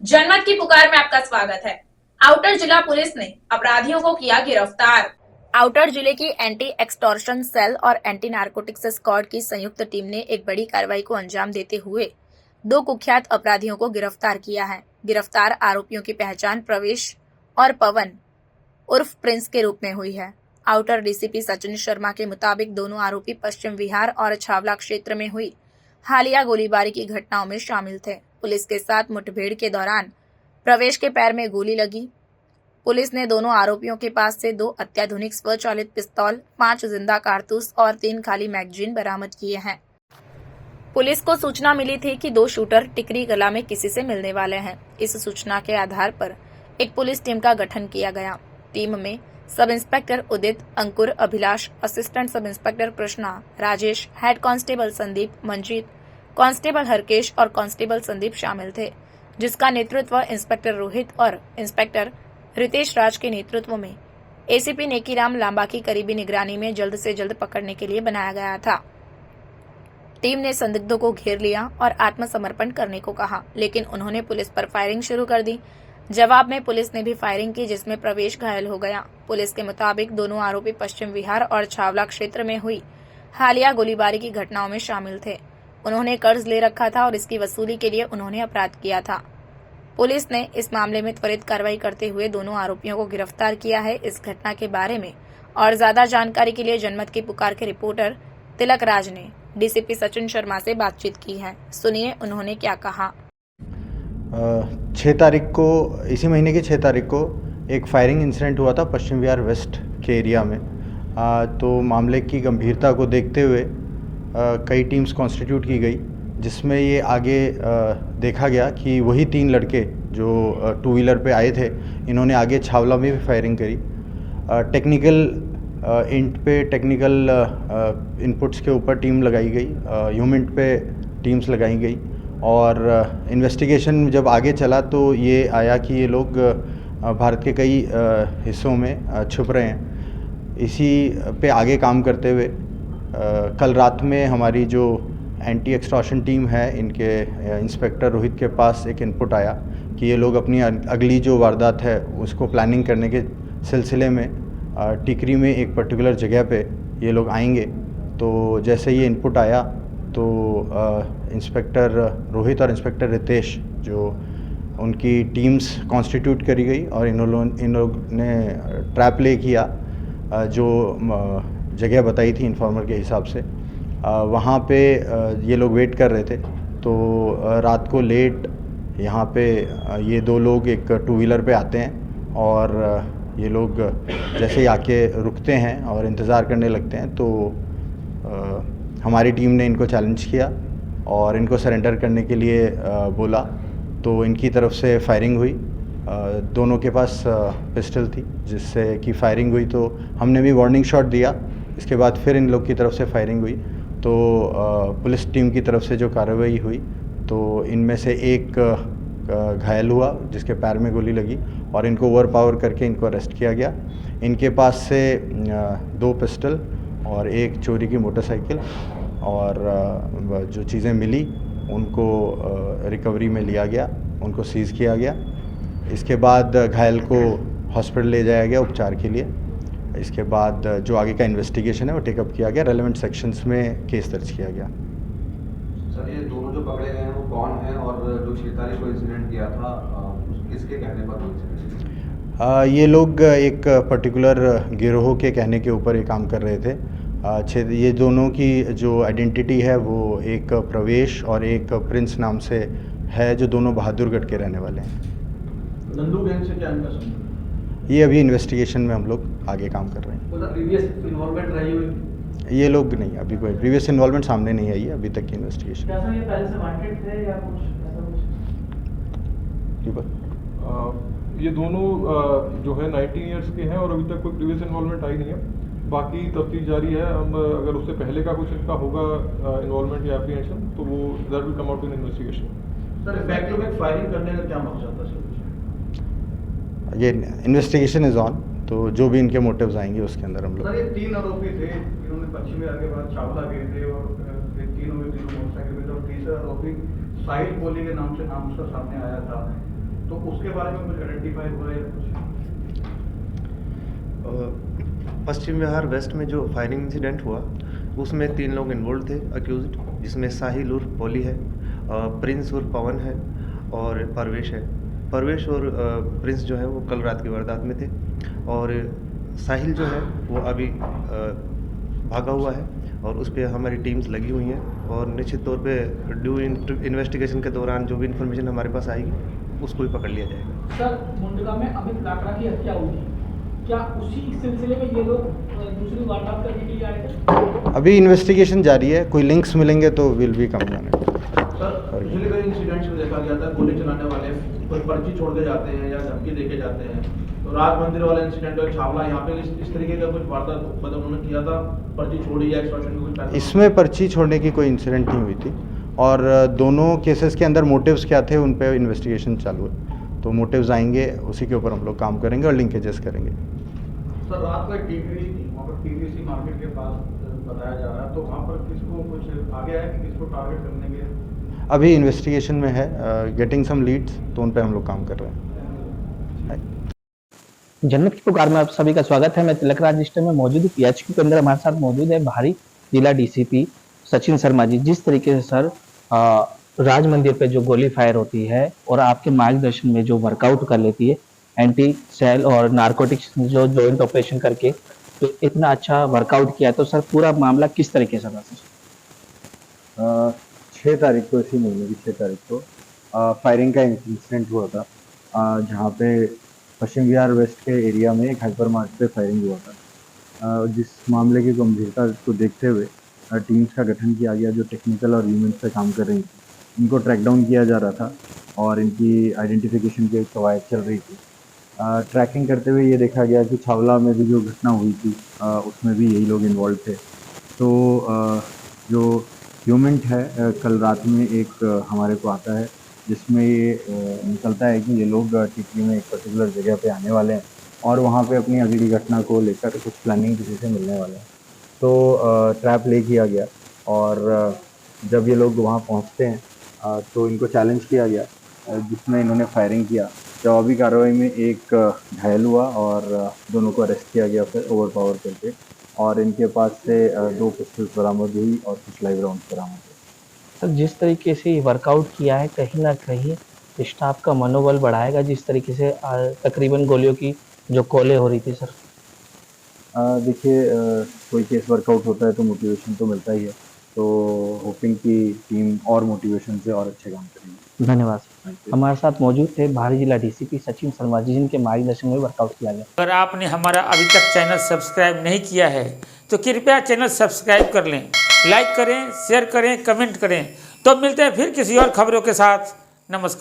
जनमत की पुकार में आपका स्वागत है। आउटर जिला पुलिस ने अपराधियों को किया गिरफ्तार। आउटर जिले की एंटी एक्सटॉर्शन सेल और एंटी नारकोटिक्स स्क्वाड की संयुक्त टीम ने एक बड़ी कार्रवाई को अंजाम देते हुए 2 कुख्यात अपराधियों को गिरफ्तार किया है। गिरफ्तार आरोपियों की पहचान प्रवेश और पवन उर्फ प्रिंस के रूप में हुई है। आउटर डीसीपी सचिन शर्मा के मुताबिक दोनों आरोपी पश्चिम विहार और छावला क्षेत्र में हुई हालिया गोलीबारी की घटनाओं में शामिल थे। पुलिस के साथ मुठभेड़ के दौरान प्रवेश के पैर में गोली लगी। पुलिस ने दोनों आरोपियों के पास से 2 अत्याधुनिक स्वचालित पिस्तौल, 5 जिंदा कारतूस और 3 खाली मैगजीन बरामद किए हैं। पुलिस को सूचना मिली थी कि 2 शूटर टिकरी कला में किसी से मिलने वाले हैं। इस सूचना के आधार पर एक पुलिस टीम का गठन किया गया। टीम में sub inspector Udit, Ankur, Abhilash, assistant sub inspector Krishna, Rajesh, head constable Sandeep, Manjeet, constable Harkesh और कांस्टेबल संदीप शामिल थे, जिसका नेतृत्व इंस्पेक्टर रोहित और इंस्पेक्टर रितेश राज के नेतृत्व में एसीपी नेकीराम लांबा की करीबी निगरानी में जल्द से जल्द पकड़ने के लिए बनाया गया था। टीम ने संदिग्धों को घेर लिया और आत्मसमर्पण करने को कहा, लेकिन उन्होंने पुलिस पर फायरिंग शुरू कर दी। जवाब में पुलिस ने भी फायरिंग की, जिसमें प्रवेश घायल हो गया। पुलिस के मुताबिक दोनों आरोपी पश्चिम विहार और छावला क्षेत्र में हुई हालिया गोलीबारी की घटनाओं में शामिल थे। उन्होंने कर्ज ले रखा था और इसकी वसूली के लिए उन्होंने अपराध किया था। पुलिस ने इस मामले में त्वरित कार्रवाई करते हुए दोनों आरोपियों को गिरफ्तार किया है। इस घटना के बारे में और ज्यादा जानकारी के लिए जनमत की पुकार के रिपोर्टर तिलक राज ने डीसीपी सचिन शर्मा से बातचीत की है। सुनिए उन्होंने क्या कहा। 6 तारीख को, इसी महीने की 6 तारीख को एक फायरिंग इंसिडेंट हुआ था पश्चिम विहार वेस्ट के एरिया में। तो मामले की गंभीरता को देखते हुए कई टीम्स कॉन्स्टिट्यूट की गई, जिसमें ये आगे देखा गया कि वही 3 लड़के जो 2 व्हीलर पे आए थे, इन्होंने आगे छावला में भी फायरिंग करी। टेक्निकल टेक्निकल इनपुट्स के ऊपर टीम लगाई गई, ह्यूमेंट पे टीम्स लगाई गई और इन्वेस्टिगेशन जब आगे चला तो ये आया कि ये लोग भारत के कई हिस्सों में छुप रहे हैं। इसी पे आगे काम करते हुए कल रात में हमारी जो एंटी एक्सटॉर्शन टीम है, इनके इंस्पेक्टर रोहित के पास एक इनपुट आया कि ये लोग अपनी अगली जो वारदात है उसको प्लानिंग करने के सिलसिले में टिकरी में एक पर्टिकुलर जगह पे ये लोग आएंगे। तो जैसे ये इनपुट आया तो इंस्पेक्टर रोहित और इंस्पेक्टर रितेश, जो उनकी टीम्स कॉन्स्टिट्यूट करी गई और इन लोग ने ट्रैप ले किया, जो जगह बताई थी इन्फॉर्मर के हिसाब से। वहाँ पे ये लोग वेट कर रहे थे। तो रात को लेट यहाँ पे ये 2 लोग एक 2 व्हीलर पे आते हैं और ये लोग जैसे ही आके रुकते हैं और इंतज़ार करने लगते हैं तो हमारी टीम ने इनको चैलेंज किया और इनको सरेंडर करने के लिए बोला। तो इनकी तरफ से फायरिंग हुई। दोनों के पास पिस्टल थी, जिससे कि फायरिंग हुई। तो हमने भी वार्निंग शॉट दिया। इसके बाद फिर इन लोग की तरफ से फायरिंग हुई। तो पुलिस टीम की तरफ से जो कार्रवाई हुई तो इनमें से एक घायल हुआ, जिसके पैर में गोली लगी और इनको ओवरपावर करके इनको अरेस्ट किया गया। इनके पास से 2 पिस्टल और एक चोरी की मोटरसाइकिल और जो चीज़ें मिली उनको रिकवरी में लिया गया, उनको सीज़ किया गया। इसके बाद घायल को हॉस्पिटल ले जाया गया उपचार के लिए। इसके बाद जो आगे का इन्वेस्टिगेशन है वो टेकअप किया गया, रेलेवेंट सेक्शंस में केस दर्ज किया गया। सर, ये दोनों जो पकड़े गए हैं वो कौन है और जो 6 तारीख को इंसिडेंट किया था किसके कहने पर हुआ इंसिडेंट? ये लोग एक पर्टिकुलर गिरोह के कहने के ऊपर ये काम कर रहे थे। ये दोनों की जो आइडेंटिटी है वो एक प्रवेश और एक प्रिंस नाम से है, जो दोनों बहादुरगढ़ के रहने वाले हैं। नंदू गैंग से क्या इनका संबंध? ये अभी इन्वेस्टिगेशन में हम लोग आगे काम कर रहे हैं। प्रीवियस इन्वॉल्वमेंट रही हुई? ये लोग नहीं, अभी कोई प्रीवियस इन्वॉल्वमेंट सामने नहीं आई है अभी तक की इन्वेस्टिगेशन। क्या सर ये पहले से वांटेड थे या कुछ ऐसा कुछ? ये दोनों जो है 19 इयर्स के हैं और अभी तक कोई प्रीवियस इन्वॉल्वमेंट आई नहीं है। बाकी तफ्तीश जारी है। हम अगर उससे पहले का कुछ इनका होगा इन्वॉल्वमेंट या एप्रीहेंशन तो वो that will come out in investigation. Sir back to back firing करने का क्या मकसद था सर? ये इन्वेस्टिगेशन इज ऑन, तो जो भी इनके मोटिव्स आएंगे उसके अंदर हम लोग। सर ये 3 आरोपी थे, इन्होंने पश्चिम विहार के बाद छावला गए थे और फिर 3 मोटरसाइकिल पे, और तीसरा आरोपी साहिल कोहली के नाम से नाम उसका सामने आया था। तो उसके बारे में कुछ आइडेंटिफाई हुआ या कुछ? पश्चिम बिहार वेस्ट में जो फायरिंग इंसिडेंट हुआ उसमें 3 लोग इन्वॉल्व थे अक्यूज्ड, जिसमें साहिल उर्फ पोली है, प्रिंस उर्फ पवन है और परवेश है। परवेश और प्रिंस जो है वो कल रात की वारदात में थे और साहिल जो है वो अभी भागा हुआ है और उस पर हमारी टीम्स लगी हुई हैं और निश्चित तौर पे ड्यू इन्वेस्टिगेशन के दौरान जो भी इन्फॉर्मेशन हमारे पास आएगी उसको भी पकड़ लिया जाएगा। सर, मुंडका में अमित लाकड़ा की हत्या हुई थी, क्या उसी सिलसिले में ये लोग दूसरी वारदात करने के लिए आए थे? अभी इन्वेस्टिगेशन जारी है, कोई लिंक्स मिलेंगे तो will be coming on it. Sir, पिछले कई इंसिडेंट्स में देखा गया था गोली चलाने वाले कोई पर्ची छोड़ के जाते हैं या धमकी देके जाते हैं, तो राज मंदिर वाला इंसिडेंट और छावला यहाँ पे इस तरीके का कुछ वारदात मतलब उन्होंने किया था, पर्ची छोड़ी या एक्सटॉर्शन की कुछ पैसा? इसमें पर्ची छोड़ने की कोई इंसिडेंट नहीं हुई थी और दोनों केसेस के अंदर मोटिव्स क्या थे उन पे इन्वेस्टिगेशन चालू है, तो मोटिव्स आएंगे उसी के ऊपर हम लोग काम करेंगे और लिंकेजेस करेंगे। सर, रात को टीकरी वहाँ पर टीकरी मार्केट के पास बताया जा रहा है, तो वहाँ पर किसको कुछ आगे आया कि किसको टारगेट करने के? अभी इन्वेस्टिगेशन में है, गेटिंग सम लीड्स, तो उन पे हम लोग काम कर रहे हैं। जन्नत की पुकार में आप सभी का स्वागत है। मैं तिलक राज डिस्ट्रिक्ट में मौजूद हूँ। पीएचक्यू के अंदर हमारे साथ मौजूद है भारी जिला डीसीपी सचिन शर्मा जी। जिस तरीके से सर राज मंदिर पे जो गोली फायर होती है और आपके मार्गदर्शन में जो वर्कआउट कर लेती है एंटी सेल और नारकोटिक्स जो जॉइंट ऑपरेशन करके तो इतना अच्छा वर्कआउट किया, तो सर पूरा मामला किस तरीके से था सर? 6 तारीख को, इसी महीने की 6 तारीख को फायरिंग का इंसिडेंट हुआ था, जहाँ पे पश्चिम बिहार वेस्ट के एरिया में एक हाइपर मार्केट पे फायरिंग हुआ था। जिस मामले की गंभीरता को देखते हुए टीम्स का गठन किया गया जो टेक्निकल और ह्यूमन पे काम कर रही थी। इनको ट्रैक डाउन किया जा रहा था और इनकी आइडेंटिफिकेशन की कवायद चल रही थी। ट्रैकिंग करते हुए ये देखा गया कि छावला में भी जो घटना हुई थी उसमें भी यही लोग इन्वॉल्व थे। तो जो ह्यूमन है कल रात में एक हमारे को आता है जिसमें ये निकलता है कि ये लोग टिकरी में एक पर्टिकुलर जगह पे आने वाले हैं और वहाँ पे अपनी अगली घटना को लेकर कुछ प्लानिंग किसी से मिलने वाले हैं। तो ट्रैप ले किया गया और जब ये लोग वहाँ पहुँचते हैं तो इनको चैलेंज किया गया, जिसमें इन्होंने फायरिंग किया। जवाबी कार्रवाई में एक घायल हुआ और दोनों को अरेस्ट किया गया फिर ओवर पावर करके, और इनके पास से 2 पिस्टल्स बरामद हुई और कुछ लाइव राउंड्स बरामद हुए। सर, जिस तरीके से वर्कआउट किया है कहीं ना कहीं स्टाफ का मनोबल बढ़ाएगा, जिस तरीके से तकरीबन गोलियों की जो कॉलें हो रही थी सर। देखिए, कोई केस वर्कआउट होता है तो मोटिवेशन तो मिलता ही है, तो होपिंग की टीम और मोटिवेशन से और अच्छे काम करेंगे। धन्यवाद सर। हमारे साथ मौजूद थे भारी जिला डीसीपी सचिन शर्मा जी, जिनके मार्गदर्शन में वर्कआउट किया गया। अगर आपने हमारा अभी तक चैनल सब्सक्राइब नहीं किया है तो कृपया चैनल सब्सक्राइब कर लें, लाइक करें, शेयर करें, कमेंट करें। तो मिलते हैं फिर किसी और खबरों के साथ। नमस्कार।